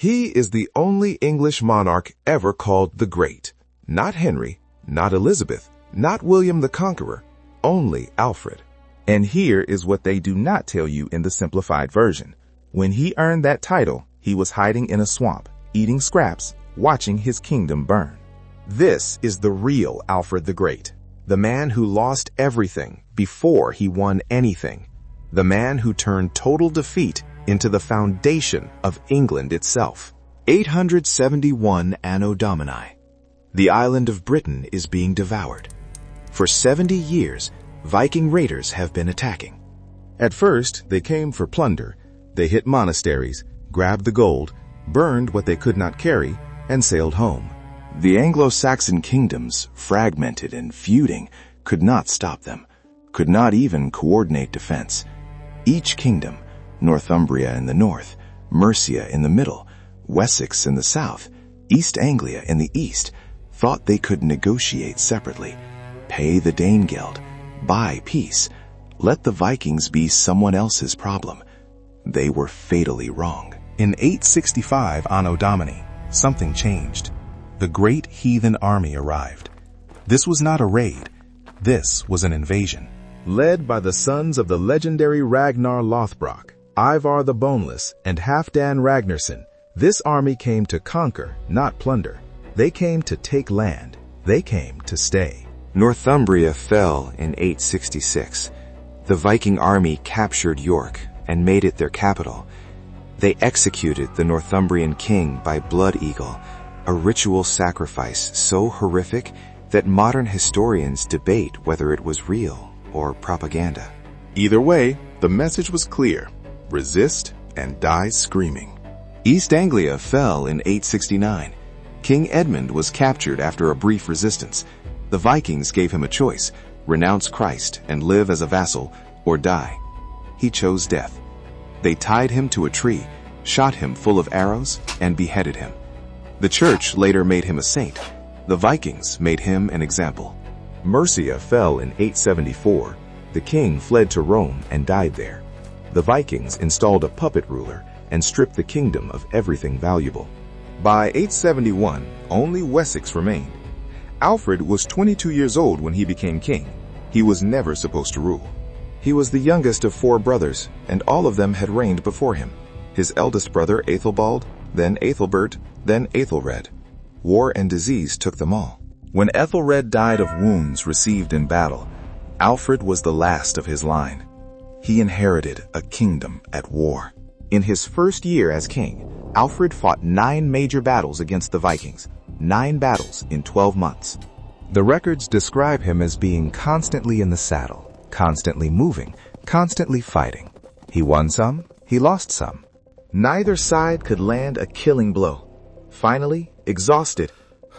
He is the only English monarch ever called the Great. Not Henry, not Elizabeth, not William the Conqueror, only Alfred. And here is what they do not tell you in the simplified version. When he earned that title, he was hiding in a swamp, eating scraps, watching his kingdom burn. This is the real Alfred the Great, the man who lost everything before he won anything, the man who turned total defeat into the foundation of England itself. 871 Anno Domini. The island of Britain is being devoured. For 70 years, Viking raiders have been attacking. At first, they came for plunder. They hit monasteries, grabbed the gold, burned what they could not carry, and sailed home. The Anglo-Saxon kingdoms, fragmented and feuding, could not stop them, could not even coordinate defense. Each kingdom, Northumbria in the north, Mercia in the middle, Wessex in the south, East Anglia in the east, thought they could negotiate separately, pay the Danegeld, buy peace, let the Vikings be someone else's problem. They were fatally wrong. In 865 Anno Domini, something changed. The great heathen army arrived. This was not a raid. This was an invasion. Led by the sons of the legendary Ragnar Lothbrok, Ivar the Boneless, and Halfdan Ragnarsson, this army came to conquer, not plunder. They came to take land. They came to stay. Northumbria fell in 866. The Viking army captured York and made it their capital. They executed the Northumbrian king by blood eagle, a ritual sacrifice so horrific that modern historians debate whether it was real or propaganda. Either way, the message was clear: resist and die screaming. East Anglia fell in 869. King Edmund was captured after a brief resistance. The Vikings gave him a choice: renounce Christ and live as a vassal, or die. He chose death. They tied him to a tree, shot him full of arrows, and beheaded him. The church later made him a saint. The Vikings made him an example. Mercia fell in 874. The king fled to Rome and died there. The Vikings installed a puppet ruler and stripped the kingdom of everything valuable. By 871, only Wessex remained. Alfred was 22 years old when he became king. He was never supposed to rule. He was the youngest of 4 brothers, and all of them had reigned before him. His eldest brother Aethelbald, then Aethelbert, then Aethelred. War and disease took them all. When Ethelred died of wounds received in battle, Alfred was the last of his line. He inherited a kingdom at war. In his first year as king, Alfred fought 9 major battles against the Vikings, 9 battles in 12 months. The records describe him as being constantly in the saddle, constantly moving, constantly fighting. He won some, he lost some. Neither side could land a killing blow. Finally, exhausted,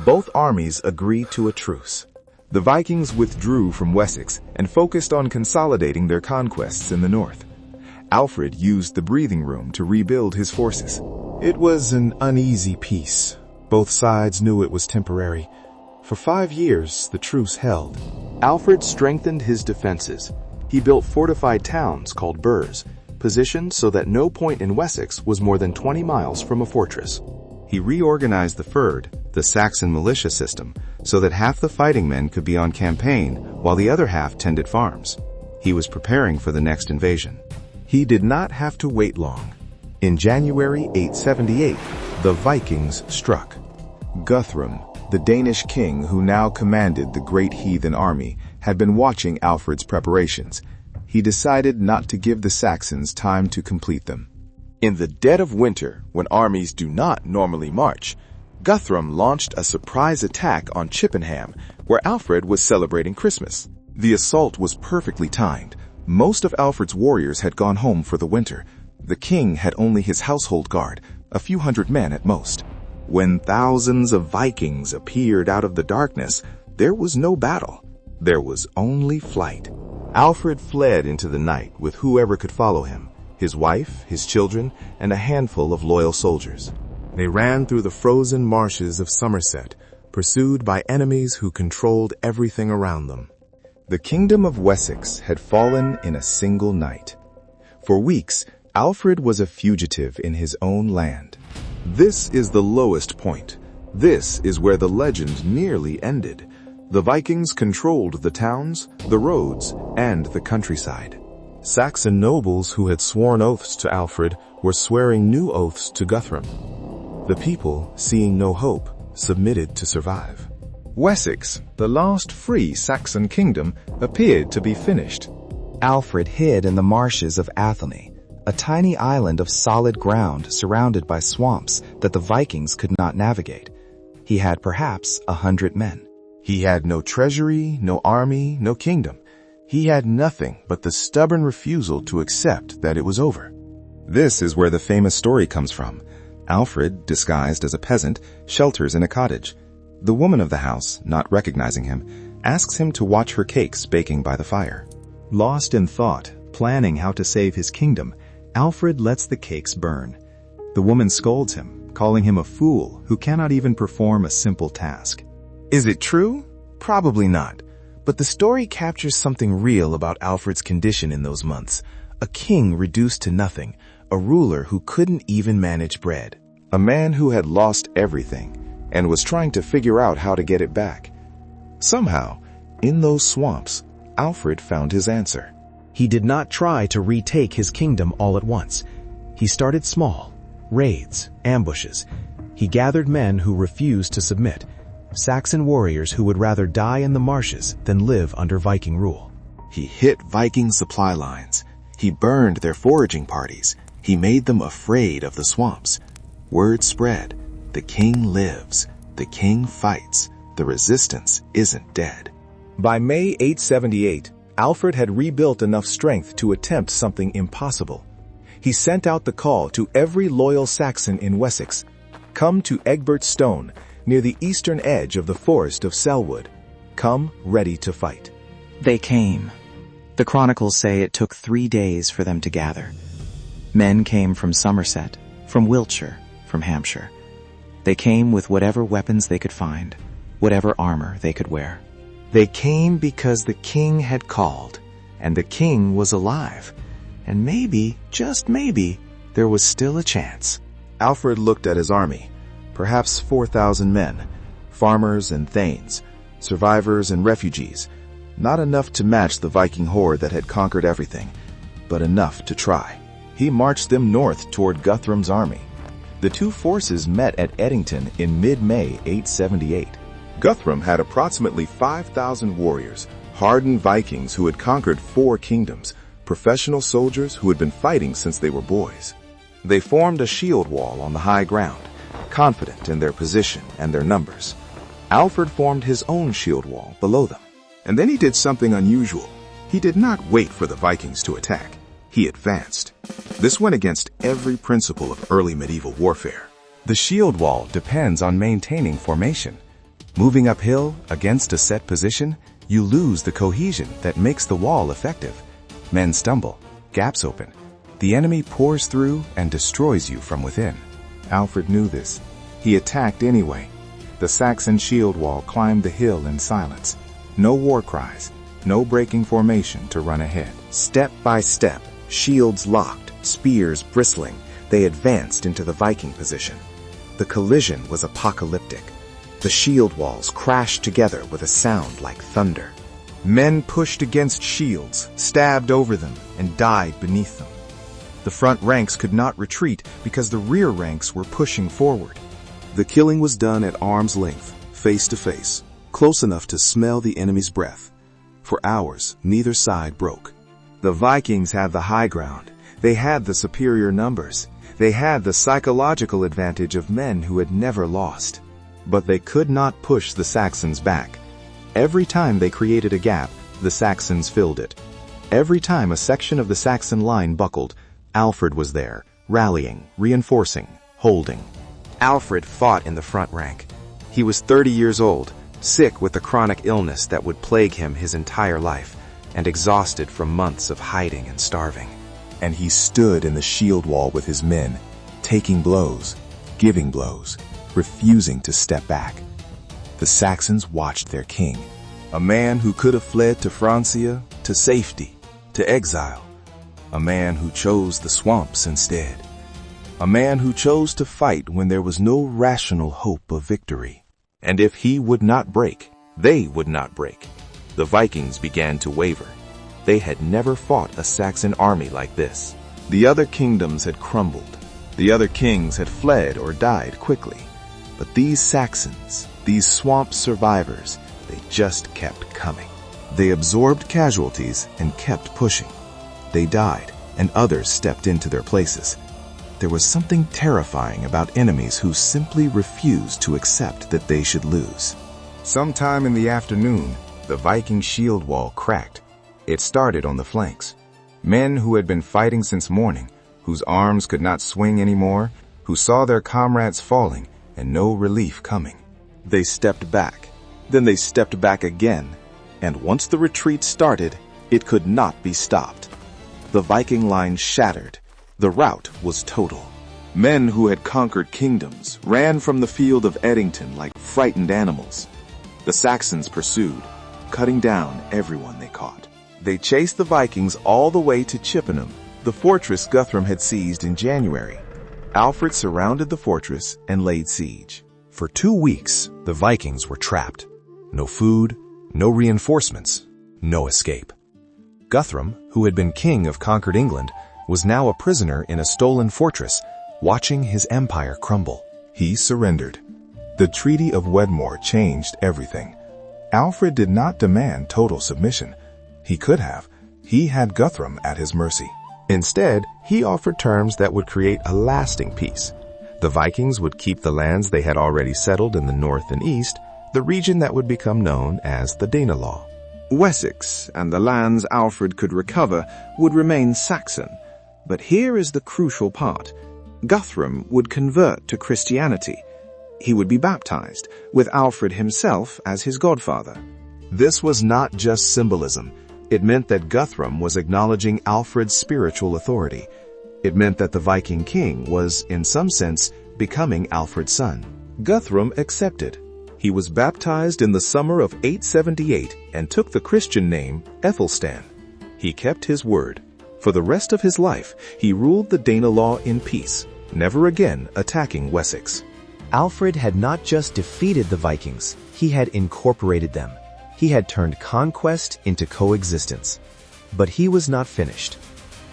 both armies agreed to a truce. The Vikings withdrew from Wessex and focused on consolidating their conquests in the north. Alfred used the breathing room to rebuild his forces. It was an uneasy peace. Both sides knew it was temporary. For 5 years, the truce held. Alfred strengthened his defenses. He built fortified towns called burhs, positioned so that no point in Wessex was more than 20 miles from a fortress. He reorganized the Fyrd, the Saxon militia system, so that half the fighting men could be on campaign while the other half tended farms. He was preparing for the next invasion. He did not have to wait long. In January 878, the Vikings struck. Guthrum, the Danish king who now commanded the great heathen army, had been watching Alfred's preparations. He decided not to give the Saxons time to complete them. In the dead of winter, when armies do not normally march, Guthrum launched a surprise attack on Chippenham, where Alfred was celebrating Christmas. The assault was perfectly timed. Most of Alfred's warriors had gone home for the winter. The king had only his household guard, a few hundred men at most. When thousands of Vikings appeared out of the darkness, there was no battle. There was only flight. Alfred fled into the night with whoever could follow him, his wife, his children, and a handful of loyal soldiers. They ran through the frozen marshes of Somerset, pursued by enemies who controlled everything around them. The kingdom of Wessex had fallen in a single night. For weeks, Alfred was a fugitive in his own land. This is the lowest point. This is where the legend nearly ended. The Vikings controlled the towns, the roads, and the countryside. Saxon nobles who had sworn oaths to Alfred were swearing new oaths to Guthrum. The people, seeing no hope, submitted to survive. Wessex, the last free Saxon kingdom, appeared to be finished. Alfred hid in the marshes of Athelney, a tiny island of solid ground surrounded by swamps that the Vikings could not navigate. He had perhaps 100 men. He had no treasury, no army, no kingdom. He had nothing but the stubborn refusal to accept that it was over. This is where the famous story comes from. Alfred, disguised as a peasant, shelters in a cottage. The woman of the house, not recognizing him, asks him to watch her cakes baking by the fire. Lost in thought, planning how to save his kingdom, Alfred lets the cakes burn. The woman scolds him, calling him a fool who cannot even perform a simple task. Is it true? Probably not. But the story captures something real about Alfred's condition in those months. A king reduced to nothing, a ruler who couldn't even manage bread. A man who had lost everything and was trying to figure out how to get it back. Somehow, in those swamps, Alfred found his answer. He did not try to retake his kingdom all at once. He started small, raids, ambushes. He gathered men who refused to submit, Saxon warriors who would rather die in the marshes than live under Viking rule. He hit Viking supply lines. He burned their foraging parties. He made them afraid of the swamps. Word spread. The king lives. The king fights. The resistance isn't dead. By May 878, Alfred had rebuilt enough strength to attempt something impossible. He sent out the call to every loyal Saxon in Wessex. Come to Egbert's Stone, near the eastern edge of the forest of Selwood. Come ready to fight. They came. The chronicles say it took 3 days for them to gather. Men came from Somerset, from Wiltshire, from Hampshire. They came with whatever weapons they could find, whatever armor they could wear. They came because the king had called, and the king was alive. And maybe, just maybe, there was still a chance. Alfred looked at his army, perhaps 4,000 men, farmers and thanes, survivors and refugees. Not enough to match the Viking horde that had conquered everything, but enough to try. He marched them north toward Guthrum's army. The two forces met at Edington in mid-May 878. Guthrum had approximately 5,000 warriors, hardened Vikings who had conquered 4 kingdoms, professional soldiers who had been fighting since they were boys. They formed a shield wall on the high ground, confident in their position and their numbers. Alfred formed his own shield wall below them. And then he did something unusual. He did not wait for the Vikings to attack. He advanced. This went against every principle of early medieval warfare. The shield wall depends on maintaining formation. Moving uphill against a set position, you lose the cohesion that makes the wall effective. Men stumble, gaps open. The enemy pours through and destroys you from within. Alfred knew this. He attacked anyway. The Saxon shield wall climbed the hill in silence. No war cries, no breaking formation to run ahead. Step by step, shields locked, spears bristling, they advanced into the Viking position. The collision was apocalyptic. The shield walls crashed together with a sound like thunder. Men pushed against shields, stabbed over them, and died beneath them. The front ranks could not retreat because the rear ranks were pushing forward. The killing was done at arm's length, face to face, close enough to smell the enemy's breath. For hours, neither side broke. The Vikings had the high ground. They had the superior numbers. They had the psychological advantage of men who had never lost. But they could not push the Saxons back. Every time they created a gap, the Saxons filled it. Every time a section of the Saxon line buckled, Alfred was there, rallying, reinforcing, holding. Alfred fought in the front rank. He was 30 years old, sick with the chronic illness that would plague him his entire life, and exhausted from months of hiding and starving. And he stood in the shield wall with his men, taking blows, giving blows, refusing to step back. The Saxons watched their king, a man who could have fled to Francia, to safety, to exile, a man who chose the swamps instead. a man who chose to fight when there was no rational hope of victory. And if he would not break, they would not break. The Vikings began to waver. They had never fought a Saxon army like this. The other kingdoms had crumbled. The other kings had fled or died quickly. But these Saxons, these swamp survivors, they just kept coming. They absorbed casualties and kept pushing. They died, and others stepped into their places. There was something terrifying about enemies who simply refused to accept that they should lose. Sometime in the afternoon, the Viking shield wall cracked. It started on the flanks. Men who had been fighting since morning, whose arms could not swing anymore, who saw their comrades falling and no relief coming. They stepped back. Then they stepped back again. And once the retreat started, it could not be stopped. The Viking line shattered. The rout was total. Men who had conquered kingdoms ran from the field of Edington like frightened animals. The Saxons pursued, cutting down everyone they caught. They chased the Vikings all the way to Chippenham, the fortress Guthrum had seized in January. Alfred surrounded the fortress and laid siege. For 2 weeks, the Vikings were trapped. No food, no reinforcements, no escape. Guthrum, who had been king of conquered England, was now a prisoner in a stolen fortress, watching his empire crumble. He surrendered. The Treaty of Wedmore changed everything. Alfred did not demand total submission. He could have. He had Guthrum at his mercy. Instead, he offered terms that would create a lasting peace. The Vikings would keep the lands they had already settled in the north and east, the region that would become known as the Danelaw. Wessex and the lands Alfred could recover would remain Saxon. But here is the crucial part. Guthrum would convert to Christianity. He would be baptized, with Alfred himself as his godfather. This was not just symbolism. It meant that Guthrum was acknowledging Alfred's spiritual authority. It meant that the Viking king was, in some sense, becoming Alfred's son. Guthrum accepted. He was baptized in the summer of 878 and took the Christian name Ethelstan. He kept his word. For the rest of his life, he ruled the Danelaw in peace, never again attacking Wessex. Alfred had not just defeated the Vikings, he had incorporated them. He had turned conquest into coexistence. But he was not finished.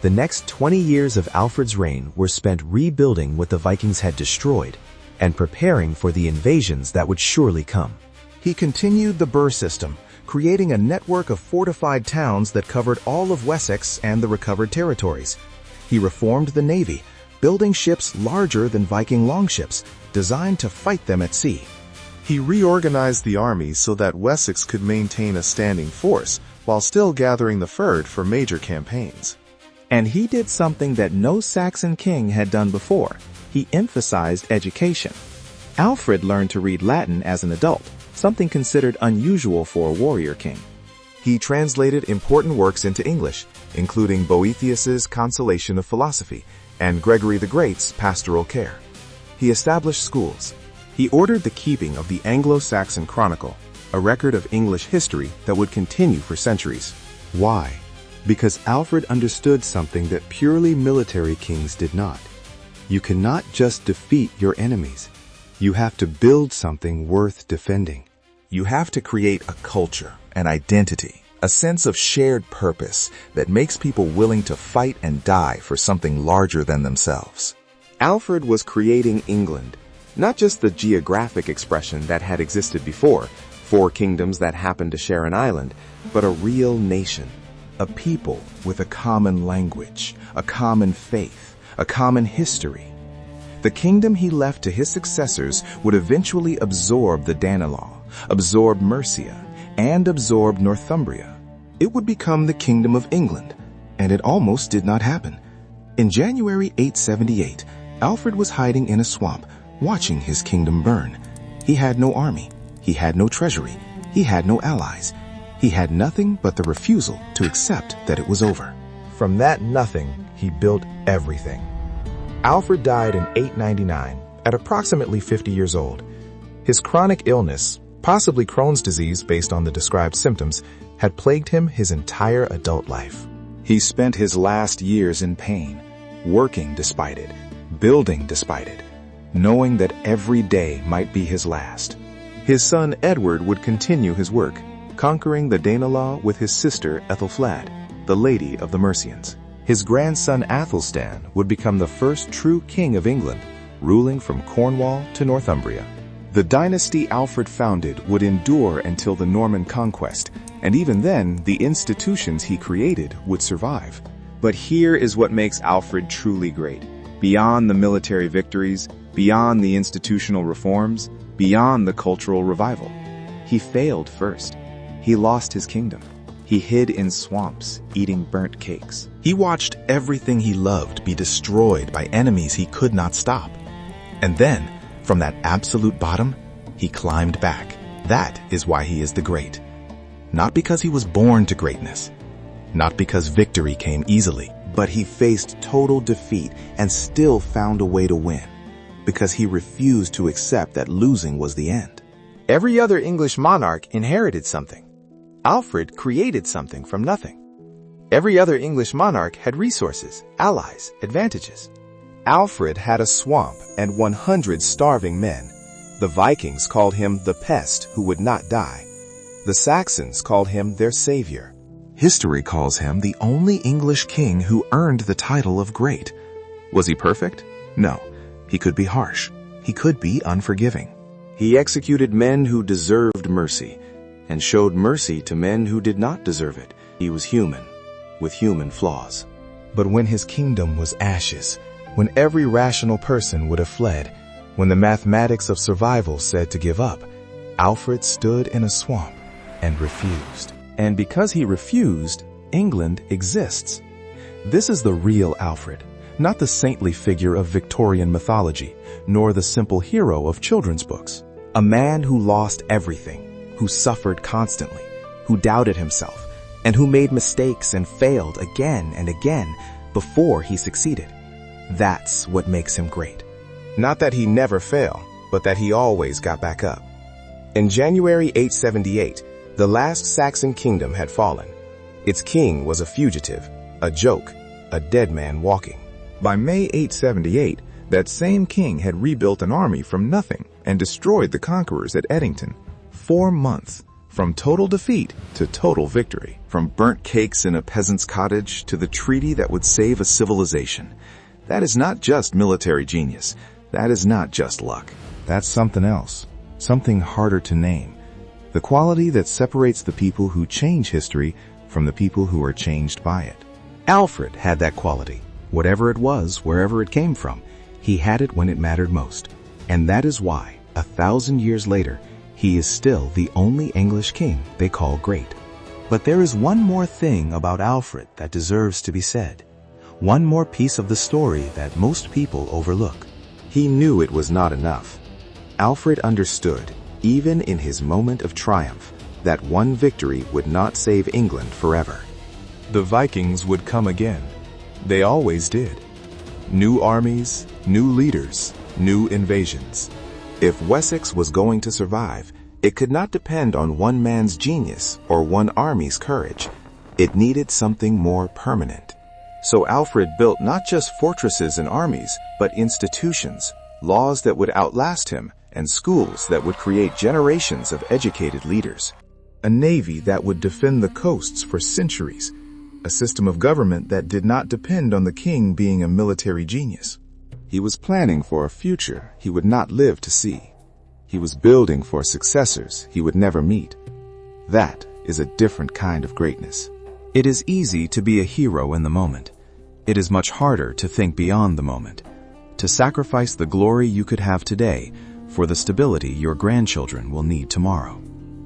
The next 20 years of Alfred's reign were spent rebuilding what the Vikings had destroyed and preparing for the invasions that would surely come. He continued the Burr system, creating a network of fortified towns that covered all of Wessex and the recovered territories. He reformed the navy, building ships larger than Viking longships, designed to fight them at sea. He reorganized the army so that Wessex could maintain a standing force while still gathering the fyrd for major campaigns. And he did something that no Saxon king had done before. He emphasized education. Alfred learned to read Latin as an adult, something considered unusual for a warrior king. He translated important works into English, including Boethius's Consolation of Philosophy and Gregory the Great's Pastoral Care. He established schools. He ordered the keeping of the Anglo-Saxon Chronicle, a record of English history that would continue for centuries. Why? Because Alfred understood something that purely military kings did not. You cannot just defeat your enemies. You have to build something worth defending. You have to create a culture, an identity, a sense of shared purpose that makes people willing to fight and die for something larger than themselves. Alfred was creating England, not just the geographic expression that had existed before, 4 kingdoms that happened to share an island, but a real nation, a people with a common language, a common faith, a common history. The kingdom he left to his successors would eventually absorb the Danelaw, absorb Mercia, and absorb Northumbria. It would become the Kingdom of England, and it almost did not happen. In January 878, Alfred was hiding in a swamp, watching his kingdom burn. He had no army. He had no treasury. He had no allies. He had nothing but the refusal to accept that it was over. From that nothing, he built everything. Alfred died in 899, at approximately 50 years old. His chronic illness, possibly Crohn's disease based on the described symptoms, had plagued him his entire adult life. He spent his last years in pain, working despite it, building despite it, knowing that every day might be his last. His son Edward would continue his work, conquering the Danelaw with his sister Ethelflad, the Lady of the Mercians. His grandson Athelstan would become the first true king of England, ruling from Cornwall to Northumbria. The dynasty Alfred founded would endure until the Norman conquest, and even then, the institutions he created would survive. But here is what makes Alfred truly great. Beyond the military victories, beyond the institutional reforms, beyond the cultural revival. He failed first. He lost his kingdom. He hid in swamps, eating burnt cakes. He watched everything he loved be destroyed by enemies he could not stop. And then, from that absolute bottom, he climbed back. That is why he is the great. Not because he was born to greatness. Not because victory came easily, but he faced total defeat and still found a way to win. Because he refused to accept that losing was the end. Every other English monarch inherited something. Alfred created something from nothing. Every other English monarch had resources, allies, advantages. Alfred had a swamp and 100 starving men. The Vikings called him the pest who would not die. The Saxons called him their savior. History calls him the only English king who earned the title of great. Was he perfect? No. He could be harsh. He could be unforgiving. He executed men who deserved mercy and showed mercy to men who did not deserve it. He was human, with human flaws. But when his kingdom was ashes, when every rational person would have fled, when the mathematics of survival said to give up, Alfred stood in a swamp and refused. And because he refused, England exists. This is the real Alfred, not the saintly figure of Victorian mythology, nor the simple hero of children's books. A man who lost everything, who suffered constantly, who doubted himself, and who made mistakes and failed again and again before he succeeded. That's what makes him great. Not that he never failed, but that he always got back up. In January 878, the last Saxon kingdom had fallen. Its king was a fugitive, a joke, a dead man walking. By May 878, that same king had rebuilt an army from nothing and destroyed the conquerors at Edington. 4 months, from total defeat to total victory. From burnt cakes in a peasant's cottage to the treaty that would save a civilization. That is not just military genius. That is not just luck. That's something else, something harder to name. The quality that separates the people who change history from the people who are changed by it. Alfred had that quality. Whatever it was, wherever it came from, he had it when it mattered most. And that is why, 1,000 years later, he is still the only English king they call great. But there is one more thing about Alfred that deserves to be said. One more piece of the story that most people overlook. He knew it was not enough. Alfred understood, even in his moment of triumph, that one victory would not save England forever. The Vikings would come again. They always did. New armies, new leaders, new invasions. If Wessex was going to survive, it could not depend on one man's genius or one army's courage. It needed something more permanent. So Alfred built not just fortresses and armies, but institutions, laws that would outlast him, and schools that would create generations of educated leaders. A navy that would defend the coasts for centuries. A system of government that did not depend on the king being a military genius. He was planning for a future he would not live to see. He was building for successors he would never meet. That is a different kind of greatness. It is easy to be a hero in the moment. It is much harder to think beyond the moment, to sacrifice the glory you could have today for the stability your grandchildren will need tomorrow.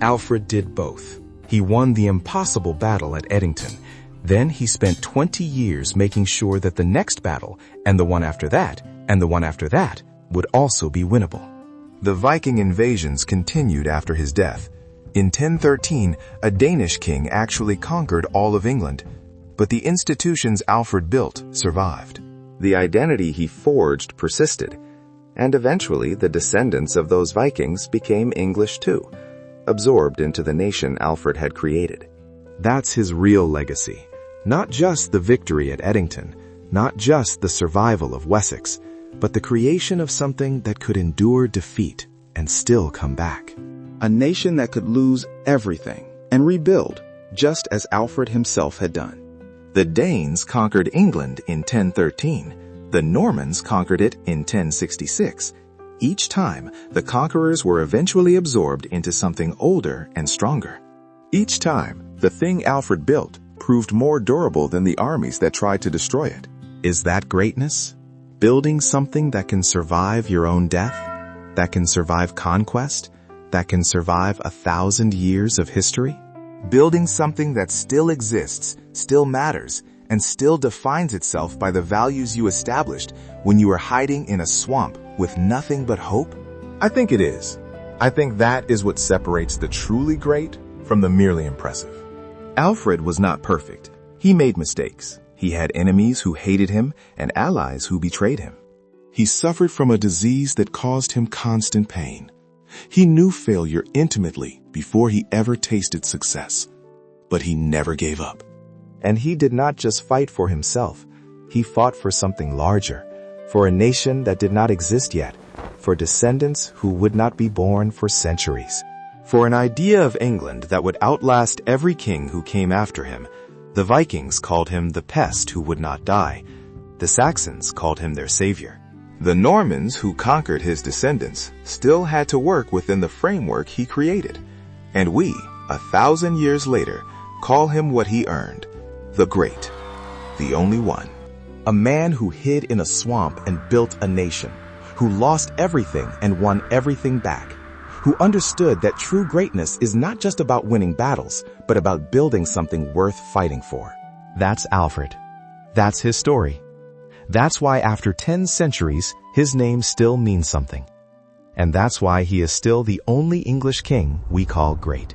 Alfred did both. He won the impossible battle at Edington. Then he spent 20 years making sure that the next battle, and the one after that, and the one after that, would also be winnable. The Viking invasions continued after his death. In 1013, a Danish king actually conquered all of England, but the institutions Alfred built survived. The identity he forged persisted, and eventually the descendants of those Vikings became English too, absorbed into the nation Alfred had created. That's his real legacy. Not just the victory at Edington, not just the survival of Wessex, but the creation of something that could endure defeat and still come back. A nation that could lose everything and rebuild, just as Alfred himself had done. The Danes conquered England in 1013. The Normans conquered it in 1066. Each time, the conquerors were eventually absorbed into something older and stronger. Each time, the thing Alfred built proved more durable than the armies that tried to destroy it. Is that greatness? Building something that can survive your own death? That can survive conquest? That can survive 1,000 years of history? Building something that still exists, still matters, and still defines itself by the values you established when you were hiding in a swamp with nothing but hope? I think it is. I think that is what separates the truly great from the merely impressive. Alfred was not perfect. He made mistakes. He had enemies who hated him and allies who betrayed him. He suffered from a disease that caused him constant pain. He knew failure intimately before he ever tasted success. But he never gave up. And he did not just fight for himself. He fought for something larger, for a nation that did not exist yet, for descendants who would not be born for centuries, for an idea of England that would outlast every king who came after him. The Vikings called him the pest who would not die. The Saxons called him their savior. The Normans who conquered his descendants still had to work within the framework he created. And we, 1,000 years later, call him what he earned, the Great, the only one. A man who hid in a swamp and built a nation, who lost everything and won everything back, who understood that true greatness is not just about winning battles, but about building something worth fighting for. That's Alfred. That's his story. That's why after 10 centuries, his name still means something. And that's why he is still the only English king we call great.